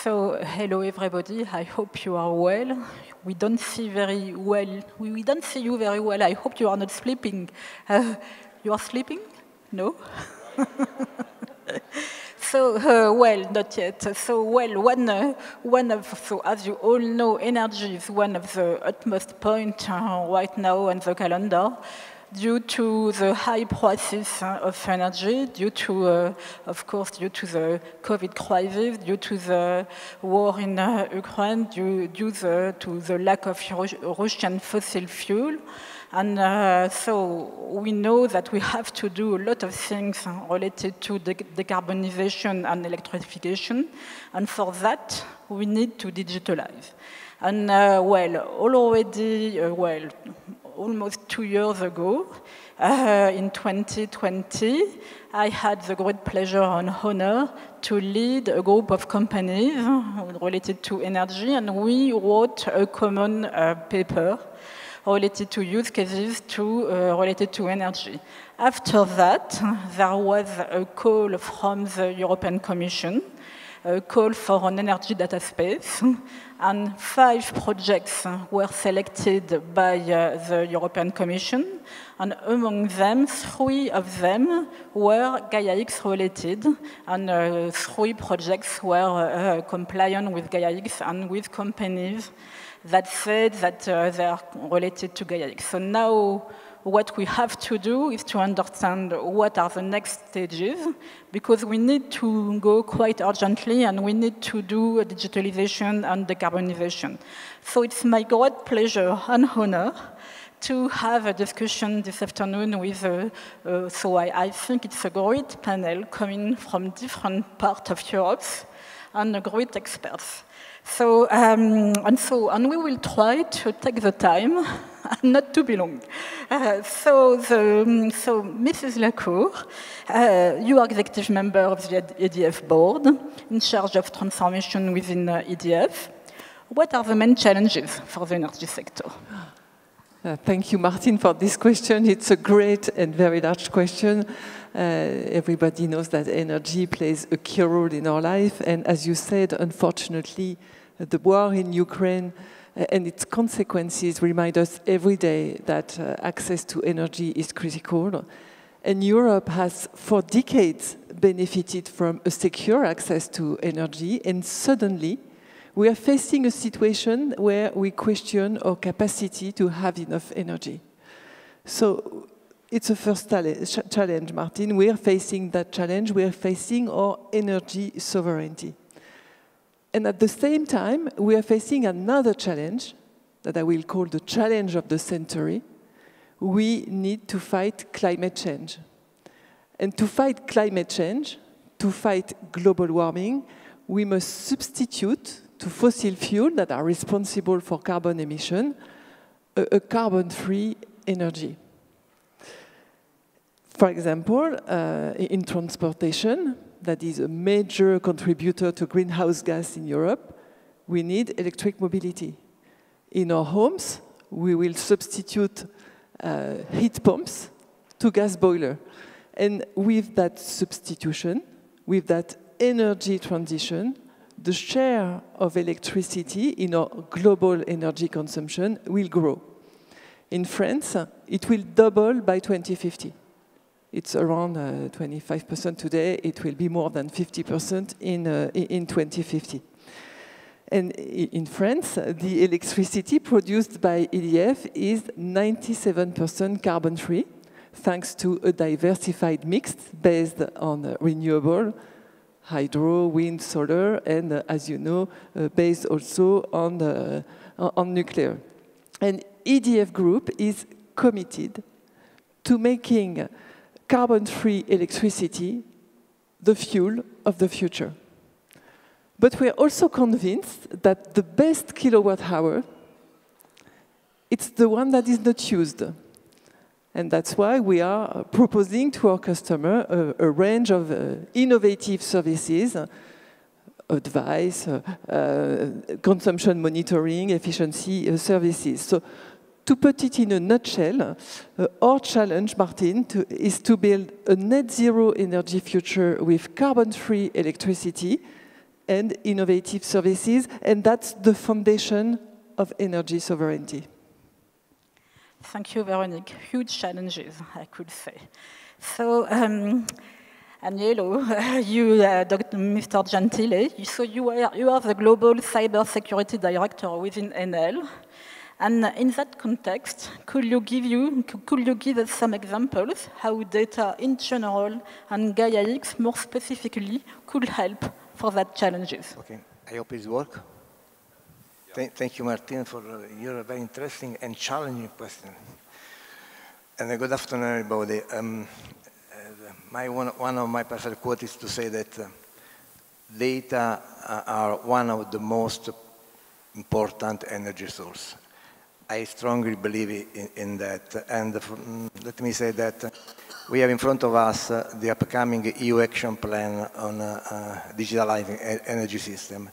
So, hello everybody. I hope you are well. We don't see very well. We don't see you very well. I hope you are not sleeping. You are sleeping? No. So, well, not yet. So, well, so as you all know, energy is one of the utmost point right now on the calendar, due to the high prices of energy, due to, of course, due to the COVID crisis, due to the war in Ukraine, due to the lack of Russian fossil fuel. And so we know that we have to do a lot of things related to decarbonization and electrification. And for that, we need to digitalize. And almost 2 years ago, in 2020, I had the great pleasure and honor to lead a group of companies related to energy, and we wrote a common paper related to use cases related to energy. After that, there was a call from the European Commission, a call for an energy data space, and 5 projects were selected by the European Commission, and among them, 3 of them were Gaia-X related, and 3 projects were compliant with Gaia-X and with companies that said that they are related to Gaia-X. So now what we have to do is to understand what are the next stages, because we need to go quite urgently and we need to do a digitalization and decarbonization. So it's my great pleasure and honor to have a discussion this afternoon with, so I think it's a great panel coming from different parts of Europe and great experts. So, and we will try to take the time, not to be long. So Mrs. Lacour, you are executive member of the EDF board, in charge of transformation within EDF. What are the main challenges for the energy sector? Thank you, Martin, for this question. It's a great and very large question. Everybody knows that energy plays a key role in our life, and as you said, unfortunately, the war in Ukraine and its consequences remind us every day that access to energy is critical. And Europe has, for decades, benefited from a secure access to energy, and suddenly we are facing a situation where we question our capacity to have enough energy. So it's a first challenge, Martin. We are facing that challenge. We are facing our energy sovereignty. And at the same time, we are facing another challenge that I will call the challenge of the century. We need to fight climate change. And to fight climate change, to fight global warming, we must substitute to fossil fuel that are responsible for carbon emission a carbon-free energy. For example, in transportation, that is a major contributor to greenhouse gas in Europe, we need electric mobility. In our homes, we will substitute heat pumps to gas boiler. And with that substitution, with that energy transition, the share of electricity in our global energy consumption will grow. In France, it will double by 2050. It's around 25% today. It will be more than 50% in 2050. And in France, the electricity produced by EDF is 97% carbon-free, thanks to a diversified mix based on renewable, hydro, wind, solar, and as you know, based also on nuclear. And EDF Group is committed to making carbon-free electricity the fuel of the future. But we are also convinced that the best kilowatt hour, it's the one that is not used. And that's why we are proposing to our customer a range of innovative services, advice, consumption monitoring, efficiency services. So, to put it in a nutshell, our challenge, Martin, is to build a net zero energy future with carbon-free electricity and innovative services, and that's the foundation of energy sovereignty. Thank you, Veronique. Huge challenges, I could say. So, Agnello, you, Mr. Gentile, so you are the Global Cybersecurity Director within Enel. And in that context, could you give us some examples how data in general and Gaia-X more specifically could help for that challenges? Okay, I hope it works. Thank you, Martin, for your very interesting and challenging question. And good afternoon, everybody. One of my personal quotes is to say that data are one of the most important energy sources. I strongly believe in that. And let me say that we have in front of us the upcoming EU action plan on digitalizing energy system.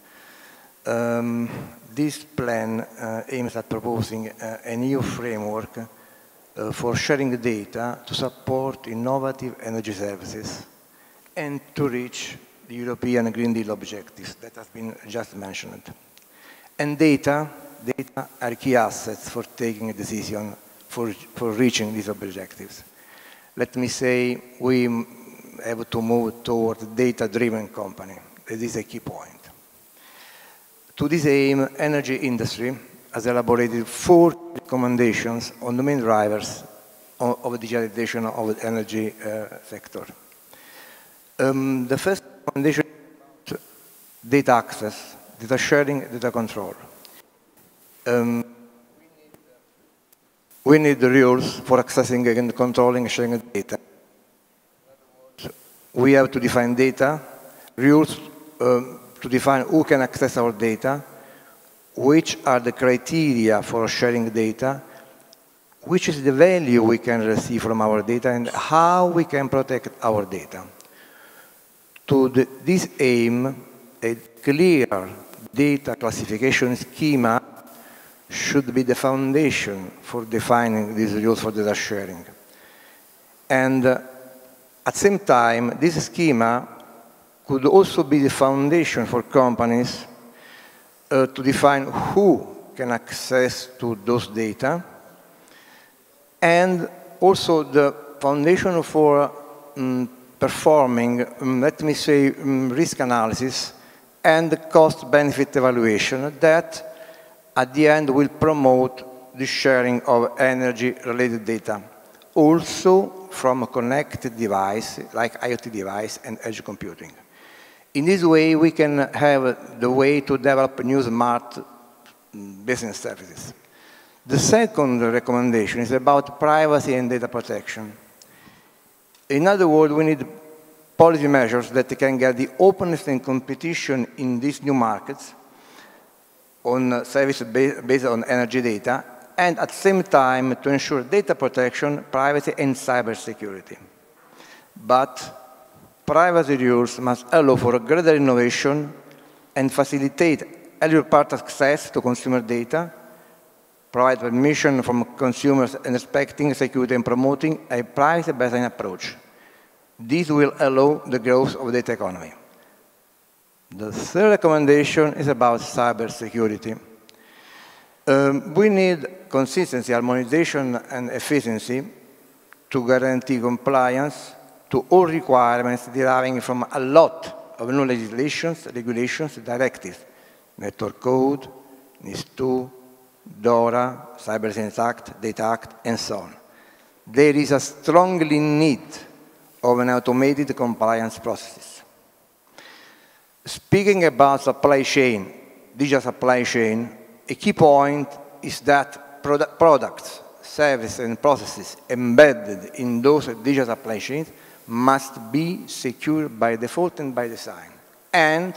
This plan aims at proposing a new framework for sharing data to support innovative energy services and to reach the European Green Deal objectives that has been just mentioned. And data are key assets for taking a decision for reaching these objectives. Let me say we have to move toward a data-driven company. This is a key point. To this aim, energy industry has elaborated 4 recommendations on the main drivers of digitalization of the energy sector. The first recommendation is data access, data sharing, data control. We need the rules for accessing and controlling and sharing data. We have to define data, rules to define who can access our data, which are the criteria for sharing data, which is the value we can receive from our data, and how we can protect our data. To this aim, a clear data classification schema should be the foundation for defining these rules for data sharing. And at the same time, this schema could also be the foundation for companies to define who can access to those data, and also the foundation for performing, let me say, risk analysis and cost-benefit evaluation that at the end will promote the sharing of energy-related data, also from a connected device like IoT device and edge computing. In this way, we can have the way to develop new smart business services. The second recommendation is about privacy and data protection. In other words, we need policy measures that can get the openness and competition in these new markets on services based on energy data, and at the same time to ensure data protection, privacy, and cybersecurity. But privacy rules must allow for greater innovation and facilitate every part access to consumer data, provide permission from consumers and respecting security and promoting a privacy-based approach. This will allow the growth of the data economy. The third recommendation is about cybersecurity. We need consistency, harmonization, and efficiency to guarantee compliance to all requirements deriving from a lot of new legislations, regulations, directives, Network Code, NIS2, DORA, Cyber Defense Act, Data Act, and so on. There is a strong need of an automated compliance processes. Speaking about supply chain, digital supply chain, a key point is that products, services, and processes embedded in those digital supply chains must be secure by default and by design, and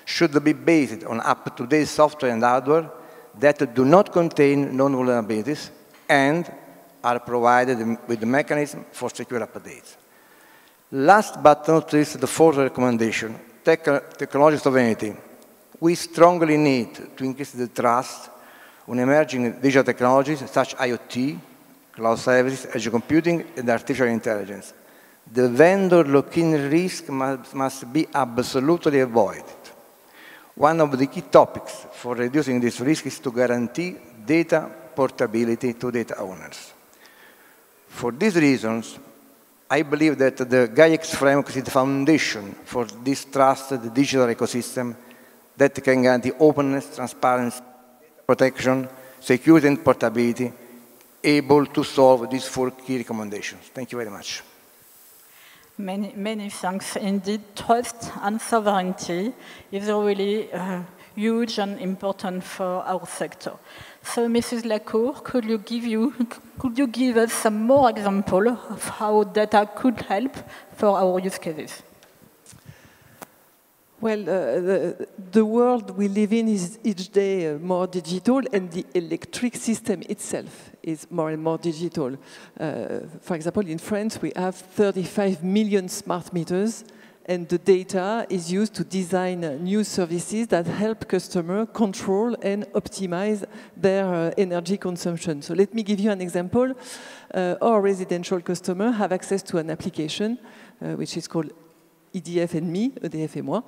should be based on up-to-date software and hardware that do not contain known vulnerabilities and are provided with the mechanism for secure updates. Last but not least, the fourth recommendation, technology sovereignty. We strongly need to increase the trust on emerging digital technologies such as IoT, cloud services, edge computing, and artificial intelligence. The vendor lock-in risk must be absolutely avoided. One of the key topics for reducing this risk is to guarantee data portability to data owners. For these reasons, I believe that the Gaia-X framework is the foundation for this trusted digital ecosystem that can guarantee openness, transparency, protection, security, and portability, able to solve these 4 key recommendations. Thank you very much. Many thanks indeed. Trust and sovereignty is really huge and important for our sector. So, Mrs. Lacour, could you give us some more examples of how data could help for our use cases? Well, the world we live in is each day more digital, and the electric system itself is more and more digital. For example, in France, we have 35 million smart meters, and the data is used to design new services that help customers control and optimize their energy consumption. So let me give you an example. Our residential customers have access to an application which is called EDF and me, EDF et moi.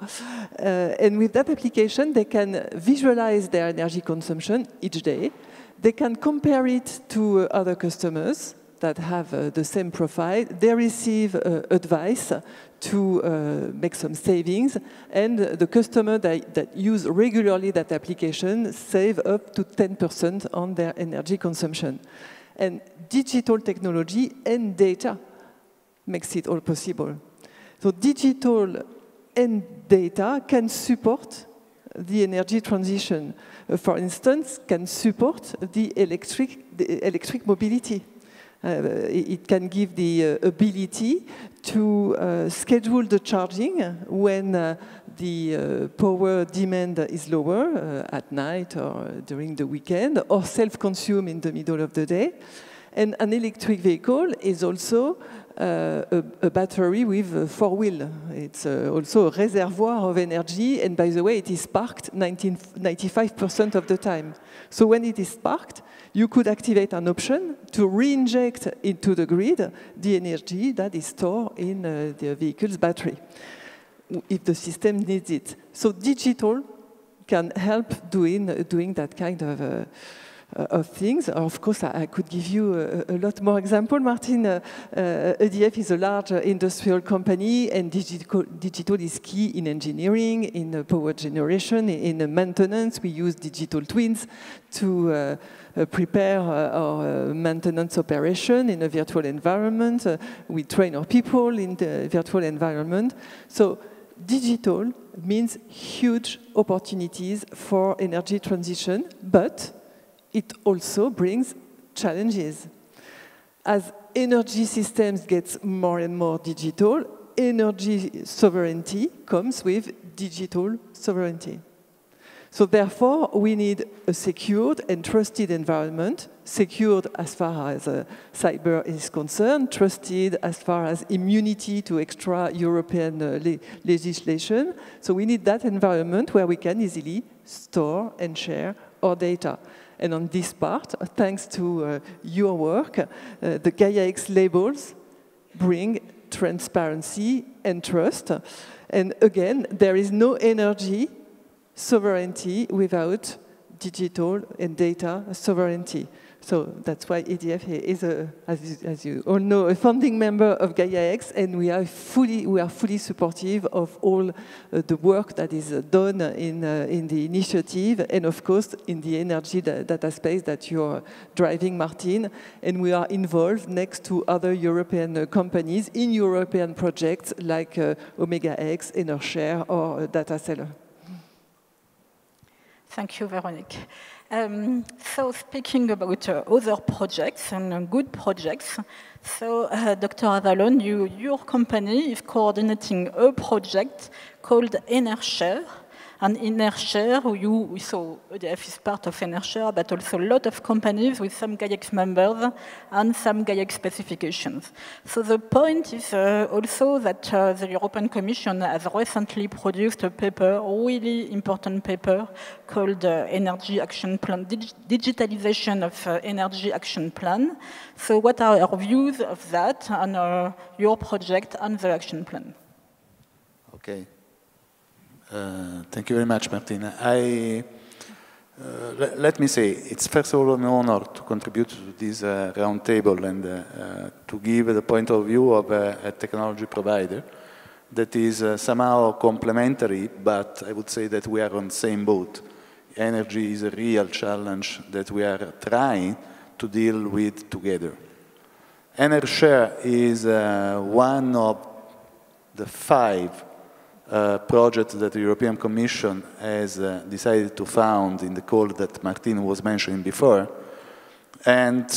And with that application, they can visualize their energy consumption each day. They can compare it to other customers that have the same profile. They receive advice to make some savings, and the customer that use regularly that application save up to 10% on their energy consumption. And digital technology and data makes it all possible. So digital and data can support the energy transition. For instance, can support the electric mobility. It can give the ability to schedule the charging when the power demand is lower at night or during the weekend, or self-consume in the middle of the day. And an electric vehicle is also a battery with 4 wheels. It's also a reservoir of energy, and by the way, it is parked 95% of the time. So when it is parked, you could activate an option to re-inject into the grid the energy that is stored in the vehicle's battery, if the system needs it. So digital can help doing that kind of things. Of course, I could give you a lot more examples. Martin, EDF is a large industrial company, and digital is key in engineering, in power generation, in maintenance. We use digital twins to prepare our maintenance operation in a virtual environment. We train our people in the virtual environment. So digital means huge opportunities for energy transition, but it also brings challenges. As energy systems get more and more digital, energy sovereignty comes with digital sovereignty. So therefore, we need a secured and trusted environment, secured as far as cyber is concerned, trusted as far as immunity to extra-European legislation. So we need that environment where we can easily store and share our data. And on this part, thanks to your work, the Gaia-X labels bring transparency and trust. And again, there is no energy sovereignty without digital and data sovereignty. So that's why EDF is, as you all know, a founding member of Gaia-X, and we are fully supportive of all the work that is done in the initiative, and of course in the energy data space that you're driving, Martin. And we are involved next to other European companies in European projects like Omega-X, EnerShare, or DataSeller. Thank you, Véronique. So speaking about other projects and good projects, so Dr. Avalon, your company is coordinating a project called EnerShare. And EnerShare, so EDF is part of EnerShare, but also a lot of companies with some Gaia-X members and some Gaia-X specifications. So the point is also that the European Commission has recently produced a paper, a really important paper, called Energy Action Plan, Digitalization of Energy Action Plan. So what are your views of that and your project and the action plan? Okay. Thank you very much, Martina. Let me say, it's first of all an honor to contribute to this round table and to give the point of view of a technology provider that is somehow complementary, but I would say that we are on the same boat. Energy is a real challenge that we are trying to deal with together. Energy share is one of the 5 project that the European Commission has decided to found in the call that Martin was mentioning before. And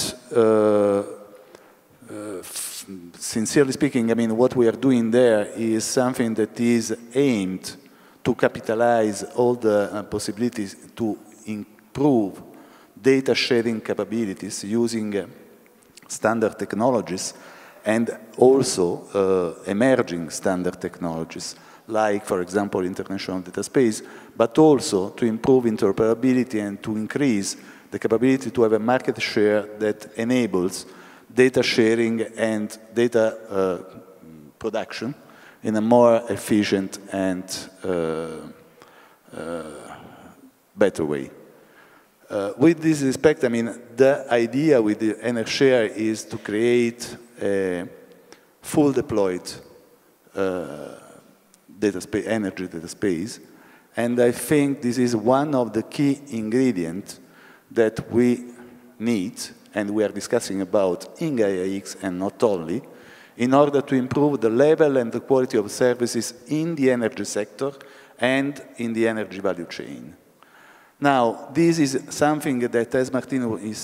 sincerely speaking, I mean, what we are doing there is something that is aimed to capitalize all the possibilities to improve data sharing capabilities using standard technologies and also emerging standard technologies, like, for example, international data space, but also to improve interoperability and to increase the capability to have a market share that enables data sharing and data production in a more efficient and better way. With this respect, I mean, the idea with the energy share is to create a full deployed energy data space, and I think this is one of the key ingredients that we need, and we are discussing about in Gaia-X and not only, in order to improve the level and the quality of services in the energy sector and in the energy value chain. Now, this is something that, as Martino was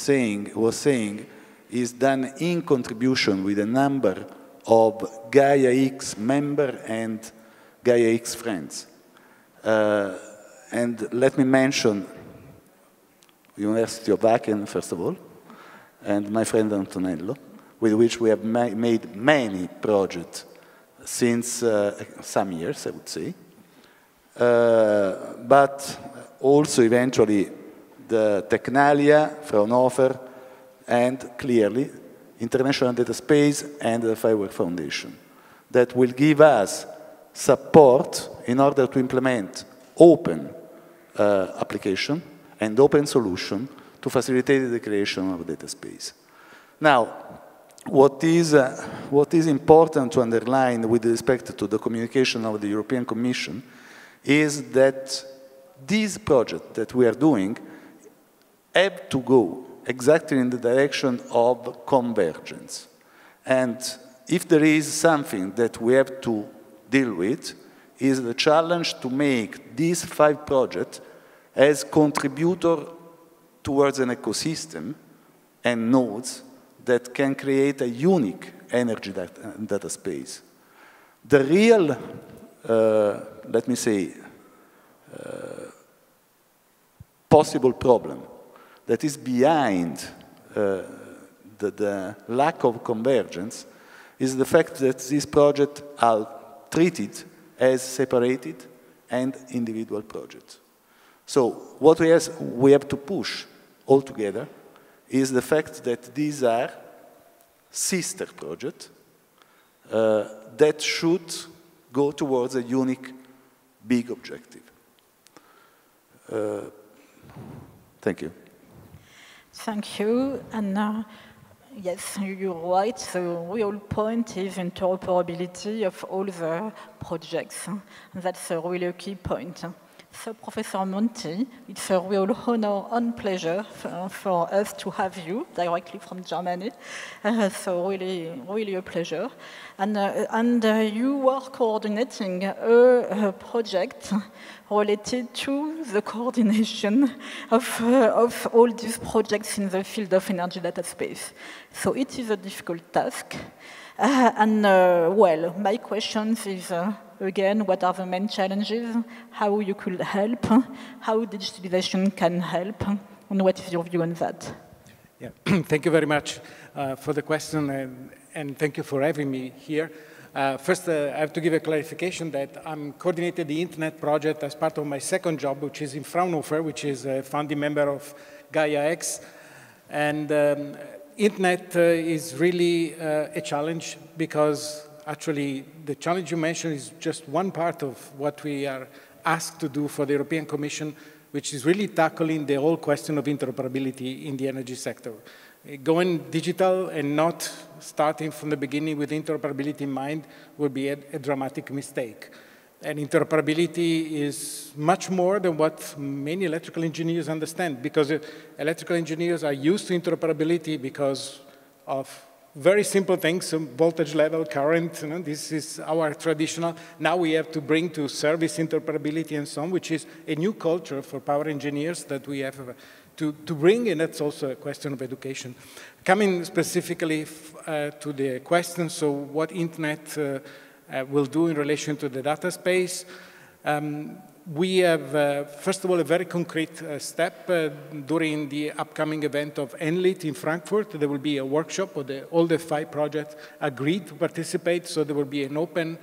saying, is done in contribution with a number of Gaia-X members and Gaia-X friends. And let me mention University of Aachen, first of all, and my friend Antonello, with which we have made many projects since some years, I would say. But also eventually the Technalia, Fraunhofer, and clearly International Data Space and the Firework Foundation that will give us support in order to implement open application and open solution to facilitate the creation of data space. Now, what is important to underline with respect to the communication of the European Commission is that these projects that we are doing have to go exactly in the direction of convergence. And if there is something that we have to deal with, is the challenge to make these 5 projects as contributor towards an ecosystem and nodes that can create a unique energy data space. The real, let me say, possible problem that is behind the lack of convergence is the fact that these projects are treated as separated and individual projects. So what we have to push all together is the fact that these are sister projects that should go towards a unique big objective. Thank you. Thank you. And yes, you're right. The real point is interoperability of all the projects. And that's a really key point. So, Professor Monti, it's a real honor and pleasure for us to have you directly from Germany. So really a pleasure. And you are coordinating a project related to the coordination of all these projects in the field of energy data space. So it is a difficult task. Well, my question is, again, what are the main challenges, how you could help, how digitalization can help, and what is your view on that? Yeah, thank you very much for the question, and thank you for having me here. First, I have to give a clarification that I'm coordinating the Internet project as part of my second job, which is in Fraunhofer, which is a founding member of Gaia-X. And Internet is really a challenge because actually the challenge you mentioned is just one part of what we are asked to do for the European Commission, which is really tackling the whole question of interoperability in the energy sector. Going digital and not starting from the beginning with interoperability in mind would be a dramatic mistake. And interoperability is much more than what many electrical engineers understand, because electrical engineers are used to interoperability because of very simple things, voltage level, current, you know, this is our traditional. Now we have to bring to service interoperability and so on, which is a new culture for power engineers that we have to bring, and that's also a question of education. Coming specifically to the question, so what Internet will do in relation to the data space, we have, first of all, a very concrete step during the upcoming event of NLIT in Frankfurt. There will be a workshop where all the 5 projects agreed to participate, so there will be an open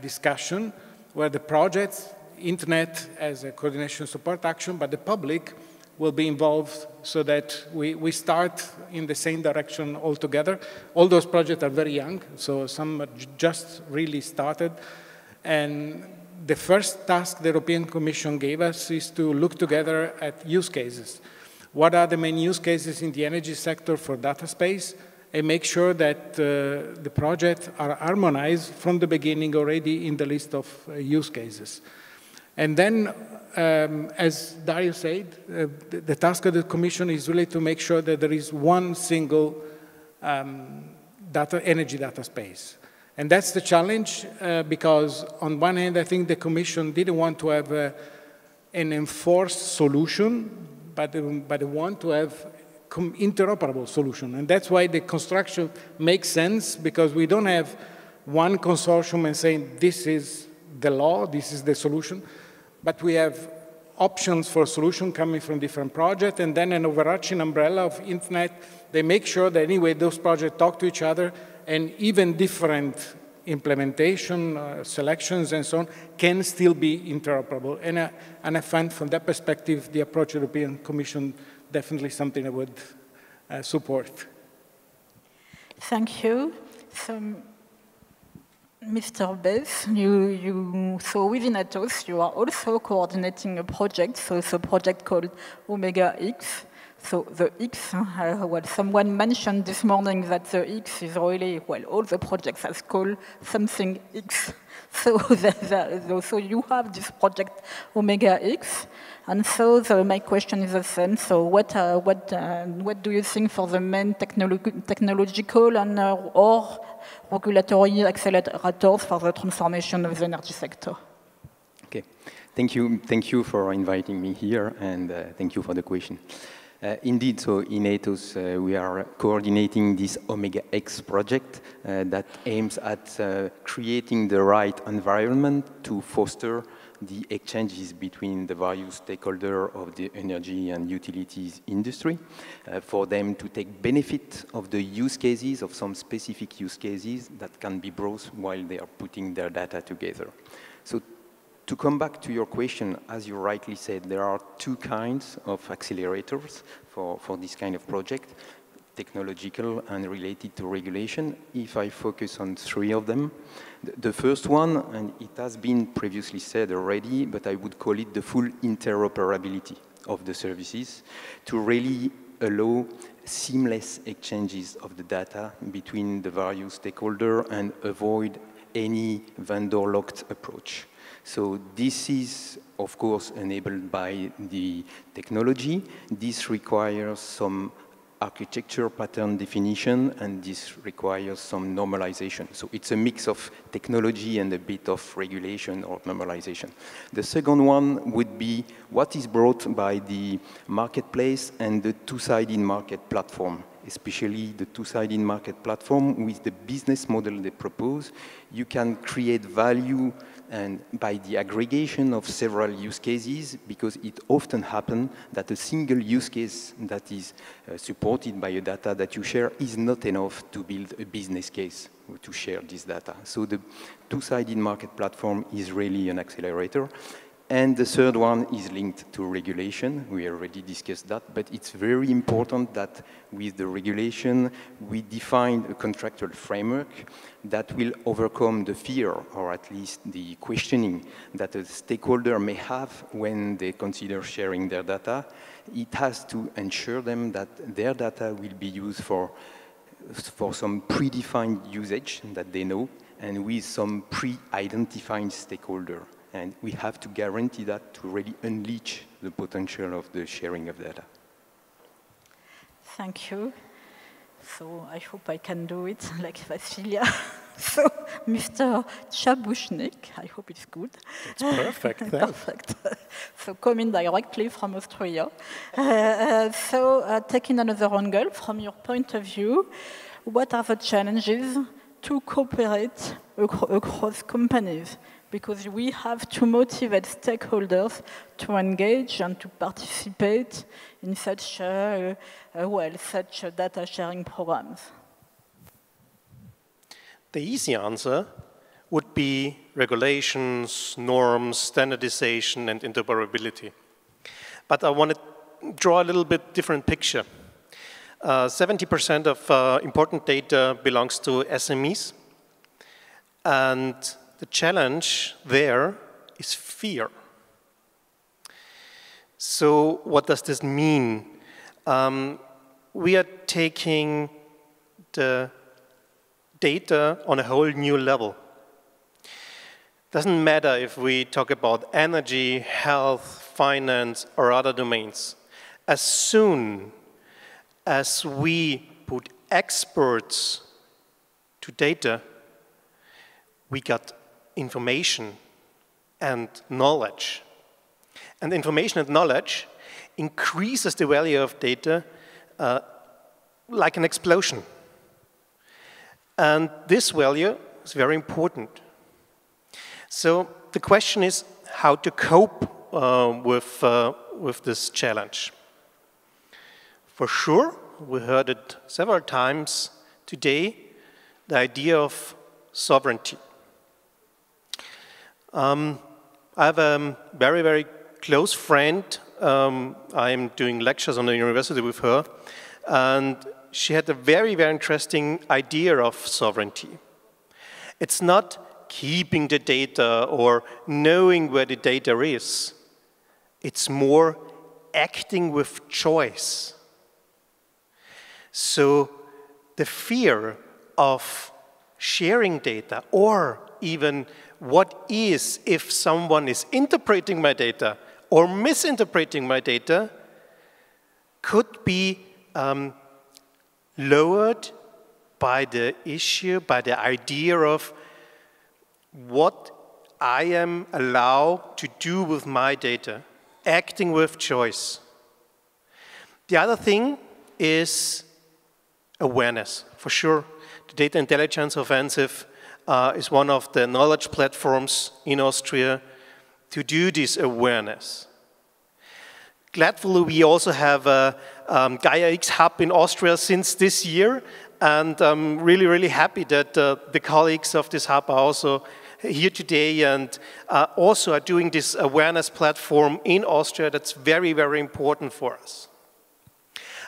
discussion where the projects, Internet as a coordination support action, but the public will be involved so that we start in the same direction altogether. All those projects are very young, so some just really started. And the first task the European Commission gave us is to look together at use cases. What are the main use cases in the energy sector for data space, and make sure that the projects are harmonized from the beginning already in the list of use cases. And then, as Dario said, the task of the Commission is really to make sure that there is one single energy data space. And that's the challenge, because on one hand, I think the Commission didn't want to have an enforced solution, but they want to have interoperable solution. And that's why the construction makes sense, because we don't have one consortium and saying, this is the law, this is the solution, but we have options for solution coming from different projects, and then an overarching umbrella of Internet. They make sure that anyway those projects talk to each other, and even different implementation, selections and so on, can still be interoperable. And I find from that perspective, the approach of the European Commission definitely something I would support. Thank you. So, Mr. Beth, so within Atos, you are also coordinating a project, so it's a project called Omega-X. So the X, well, someone mentioned this morning that the X is really, well, all the projects are called something X. So, so you have this project Omega-X, and so my question is the same. So what do you think for the main technological and or regulatory accelerators for the transformation of the energy sector? Okay, thank you for inviting me here, and thank you for the question. Indeed, so in Atos, we are coordinating this Omega-X project that aims at creating the right environment to foster the exchanges between the various stakeholders of the energy and utilities industry, for them to take benefit of the use cases, of some specific use cases that can be brought while they are putting their data together. So, to come back to your question, as you rightly said, there are 2 kinds of accelerators for this kind of project, technological and related to regulation. If I focus on 3 of them, the first one, and it has been previously said already, but I would call it the full interoperability of the services to really allow seamless exchanges of the data between the various stakeholders and avoid any vendor-locked approach. So this is, of course, enabled by the technology. This requires some architecture pattern definition, and this requires some normalization. So it's a mix of technology and a bit of regulation or normalization. The second one would be what is brought by the marketplace and the two-sided market platform, especially the two-sided market platform with the business model they propose. You can create value and by the aggregation of several use cases, because it often happens that a single use case that is supported by a data that you share is not enough to build a business case to share this data. So the two-sided market platform is really an accelerator. And the third one is linked to regulation. We already discussed that, but it's very important that with the regulation, we define a contractual framework that will overcome the fear, or at least the questioning, that a stakeholder may have when they consider sharing their data. It has to ensure them that their data will be used for some predefined usage that they know, and with some pre-identified stakeholder. And we have to guarantee that to really unleash the potential of the sharing of data. Thank you. So I hope I can do it like Vasilia. So Mr. Chabushnik, I hope it's good. It's perfect. Perfect. So coming directly from Austria. Taking another angle, from your point of view, what are the challenges to cooperate across companies? Because we have to motivate stakeholders to engage and to participate in such data sharing programs. The easy answer would be regulations, norms, standardization, and interoperability. But I want to draw a little bit different picture. 70% of important data belongs to SMEs, and the challenge there is fear. So what does this mean? We are taking the data on a whole new level. Doesn't matter if we talk about energy, health, finance, or other domains. As soon as we put experts to data, we got information and knowledge. And information and knowledge increases the value of data like an explosion. And this value is very important. So the question is how to cope with this challenge. For sure, we heard it several times today, the idea of sovereignty. I have a very, very close friend. I'm doing lectures on the university with her, and she had a very, very interesting idea of sovereignty. It's not keeping the data or knowing where the data is. It's more acting with choice. So the fear of sharing data, or even what is if someone is interpreting my data or misinterpreting my data, could be lowered by the issue, by the idea of what I am allowed to do with my data, acting with choice. The other thing is awareness, for sure. The data intelligence offensive is one of the knowledge platforms in Austria to do this awareness. Gladly, we also have a Gaia-X hub in Austria since this year, and I'm really, really happy that the colleagues of this hub are also here today and also are doing this awareness platform in Austria. That's very, very important for us.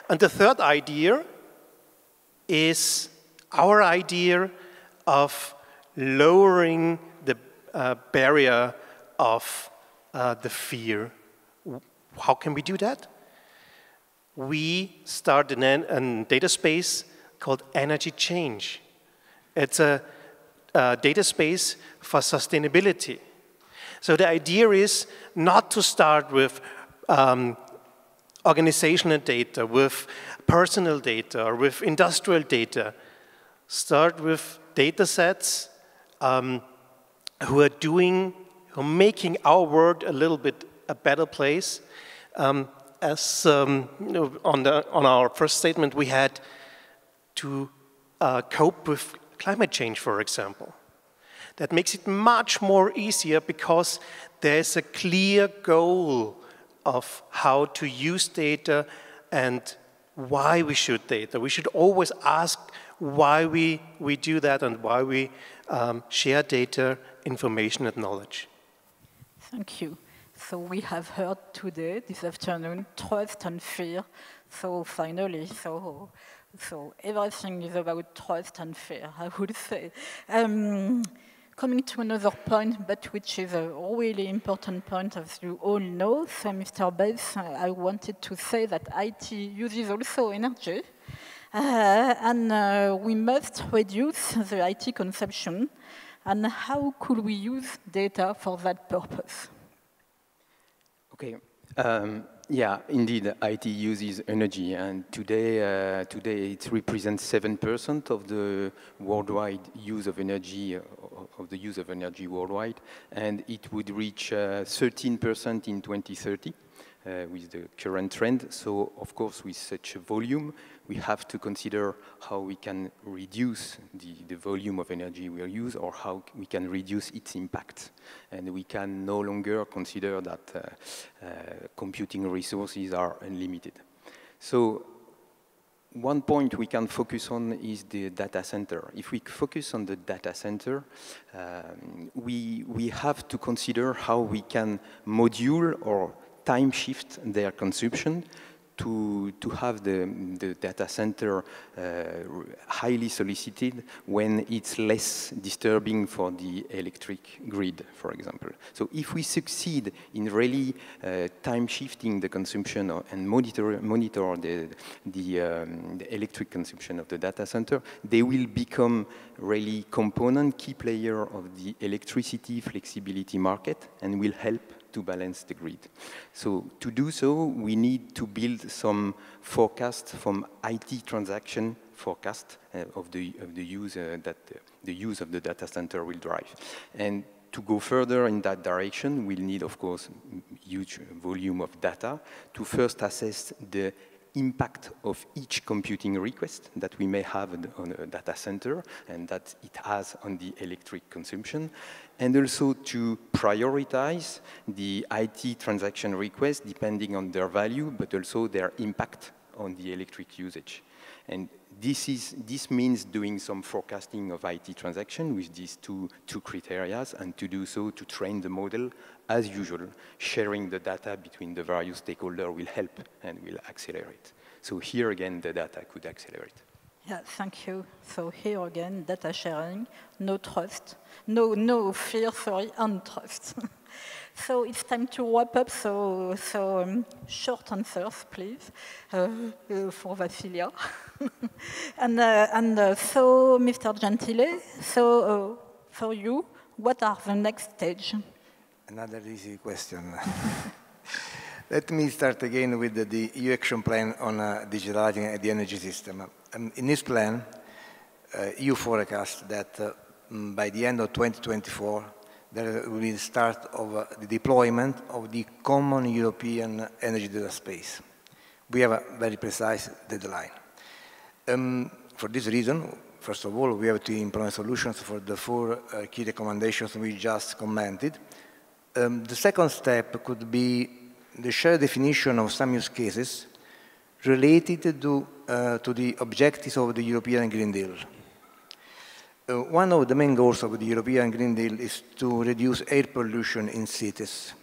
And the third idea is our idea of lowering the barrier of the fear. How can we do that? We started a data space called Energy Change. It's a data space for sustainability. So the idea is not to start with organizational data, with personal data, or with industrial data. Start with data sets who are making our world a little bit a better place. On our first statement, we had to cope with climate change, for example. That makes it much more easier because there's a clear goal of how to use data and why we should data. We should always ask why we do that and why we share data, information, and knowledge. Thank you. So we have heard today, this afternoon, trust and fear. So finally, so everything is about trust and fear, I would say. Coming to another point, but which is a really important point, as you all know, so Mr. Bates, I wanted to say that IT uses also energy, and we must reduce the IT consumption. And how could we use data for that purpose? Okay. Yeah, indeed, IT uses energy, and today it represents 7% of the worldwide use of energy, worldwide, and it would reach 13% in 2030 with the current trend. So, of course, with such a volume, we have to consider how we can reduce the volume of energy we use, or how we can reduce its impact. And we can no longer consider that computing resources are unlimited. So one point we can focus on is the data center. If we focus on the data center, we have to consider how we can module or time shift their consumption to have the data center highly solicited when it's less disturbing for the electric grid, for example. So if we succeed in really time shifting the consumption and monitor the electric consumption of the data center, they will become really key player of the electricity flexibility market and will help to balance the grid. So to do so, we need to build some forecast from IT transaction forecast of the use that the use of the data center will drive. And to go further in that direction, we'll need, of course, huge volume of data to first assess the impact of each computing request that we may have on a data center and that it has on the electric consumption, and also to prioritize the IT transaction requests depending on their value, but also their impact on the electric usage. And this means doing some forecasting of IT transaction with these two criteria, and to do so to train the model as usual. Sharing the data between the various stakeholders will help and will accelerate. So here again, the data could accelerate. Yeah, thank you. So here again, data sharing, no trust, no fear, sorry, and trust. So it's time to wrap up. So short answers, please, for Vasilia. and so, Mr. Gentile, so for you, what are the next stage? Another easy question. Let me start again with the EU action plan on digitalizing the energy system. In this plan, EU forecasts that by the end of 2024, there will be the start of the deployment of the common European energy data space. We have a very precise deadline. For this reason, first of all, we have to implement solutions for the 4 key recommendations we just commented. The second step could be the shared definition of some use cases related to the objectives of the European Green Deal. One of the main goals of the European Green Deal is to reduce air pollution in cities.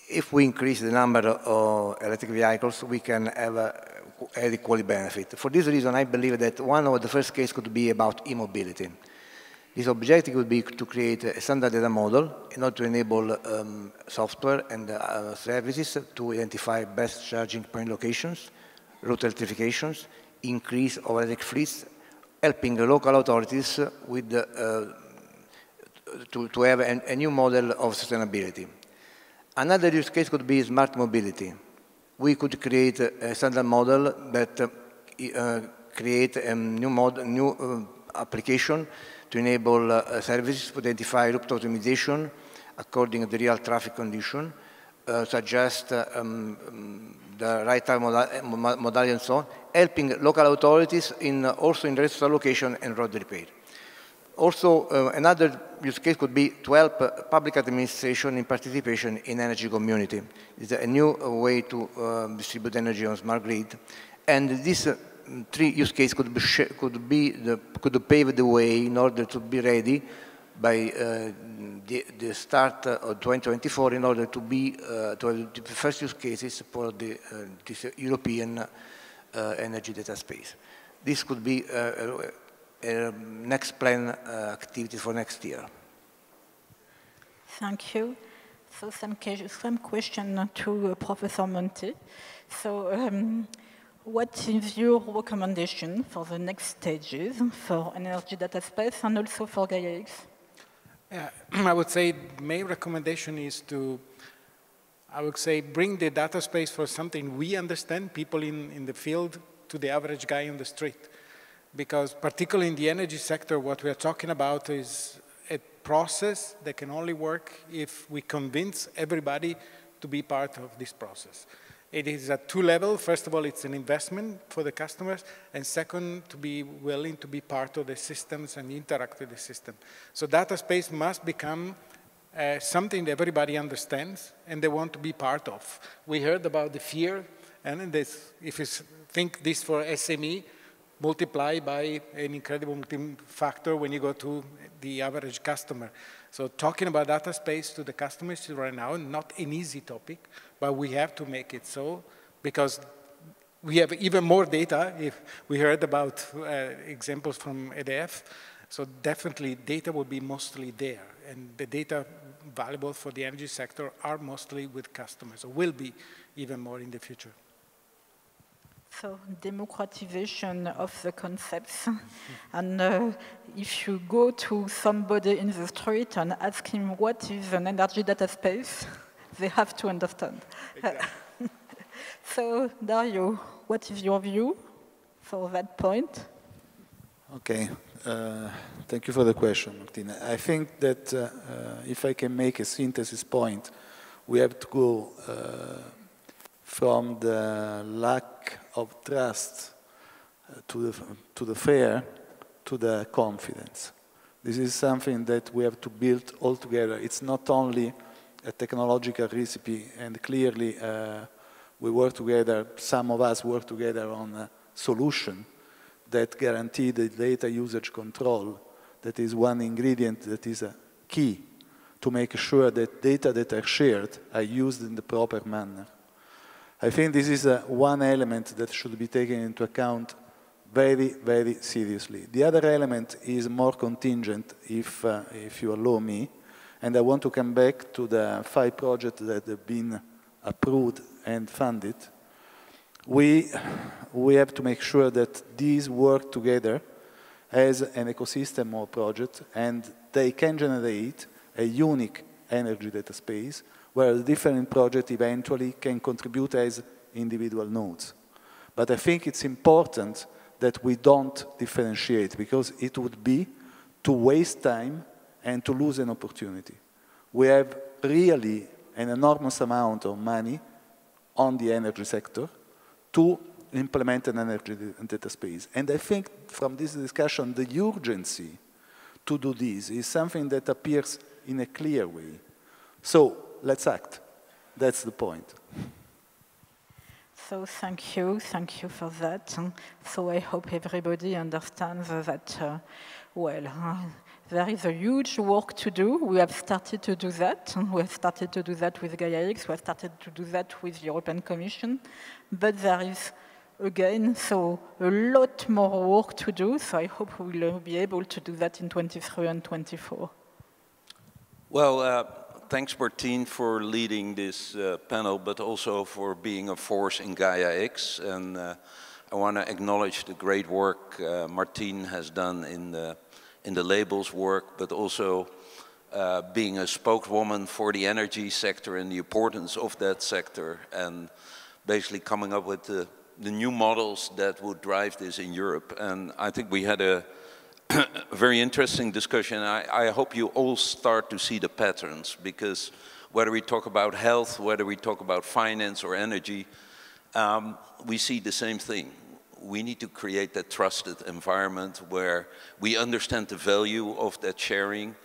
If we increase the number of electric vehicles, we can have an equal benefit. For this reason, I believe that one of the first cases could be about e-mobility. This objective would be to create a standard data model in order to enable software and services to identify best charging point locations, route electrifications, increase of electric fleets, helping the local authorities with to have a new model of sustainability. Another use case could be smart mobility. We could create a standard model that create a new application to enable services to identify route optimization according to the real traffic condition, suggest the right time modality and so on, helping local authorities also in resource allocation and road repair. Also, another use case could be to help public administration in participation in energy community. It's a new way to distribute energy on smart grid, and this 3 use cases could pave the way in order to be ready by the start of 2024 in order to be to have the first use cases for this European energy data space. This could be next plan activity for next year. Thank you. So some question to Professor Monti. So what is your recommendation for the next stages for energy data space and also for Gaia-X? I would say the main recommendation is to, I would say, bring the data space for something we understand, people in the field, to the average guy on the street. Because particularly in the energy sector, what we are talking about is a process that can only work if we convince everybody to be part of this process. It is at two levels. First of all, it's an investment for the customers, and second, to be willing to be part of the systems and interact with the system. So data space must become something that everybody understands and they want to be part of. We heard about the fear, and this, if you think this for SME, multiply by an incredible factor when you go to the average customer. So talking about data space to the customers right now, not an easy topic, but we have to make it so, because we have even more data. If we heard about examples from EDF, so definitely data will be mostly there, and the data valuable for the energy sector are mostly with customers, or will be even more in the future. So democratization of the concepts. And if you go to somebody in the street and ask him what is an energy data space, they have to understand. Exactly. So Dario, what is your view for that point? Okay, thank you for the question, Martina. I think that if I can make a synthesis point, we have to go from the lack of trust to the fear to the confidence. This is something that we have to build all together. It's not only a technological recipe, and clearly we work together, some of us work together on a solution that guarantee the data usage control. That is one ingredient that is a key to make sure that data that are shared are used in the proper manner. I think this is one element that should be taken into account very, very seriously. The other element is more contingent, if you allow me, and I want to come back to the 5 projects that have been approved and funded. We have to make sure that these work together as an ecosystem of projects, and they can generate a unique energy data space where the different projects eventually can contribute as individual nodes. But I think it's important that we don't differentiate, because it would be to waste time and to lose an opportunity. We have really an enormous amount of money on the energy sector to implement an energy data space. And I think from this discussion, the urgency to do this is something that appears in a clear way. So let's act. That's the point. So thank you for that. So I hope everybody understands that, there is a huge work to do. We have started to do that. We have started to do that with Gaia-X. We have started to do that with the European Commission. But there is, again, so a lot more work to do. So I hope we will be able to do that in 23 and 24. Well, thanks, Martine, for leading this panel, but also for being a force in Gaia-X. And I want to acknowledge the great work Martine has done in the labels work, but also being a spokeswoman for the energy sector and the importance of that sector, and basically coming up with the new models that would drive this in Europe. And I think we had a very interesting discussion. I hope you all start to see the patterns, because whether we talk about health, whether we talk about finance or energy, we see the same thing. We need to create that trusted environment where we understand the value of that sharing,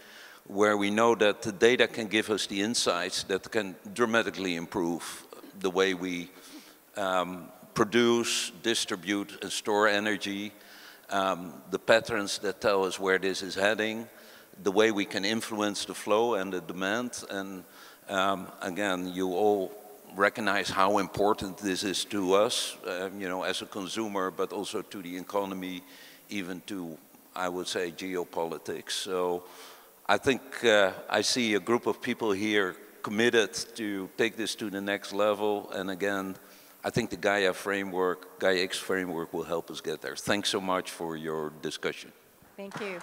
where we know that the data can give us the insights that can dramatically improve the way we produce, distribute, and store energy, the patterns that tell us where this is heading, the way we can influence the flow and the demand. And again, you all recognize how important this is to us, you know, as a consumer, but also to the economy, even to, I would say, geopolitics. So I think I see a group of people here committed to take this to the next level. And again, I think the Gaia-X framework will help us get there. Thanks so much for your discussion. Thank you.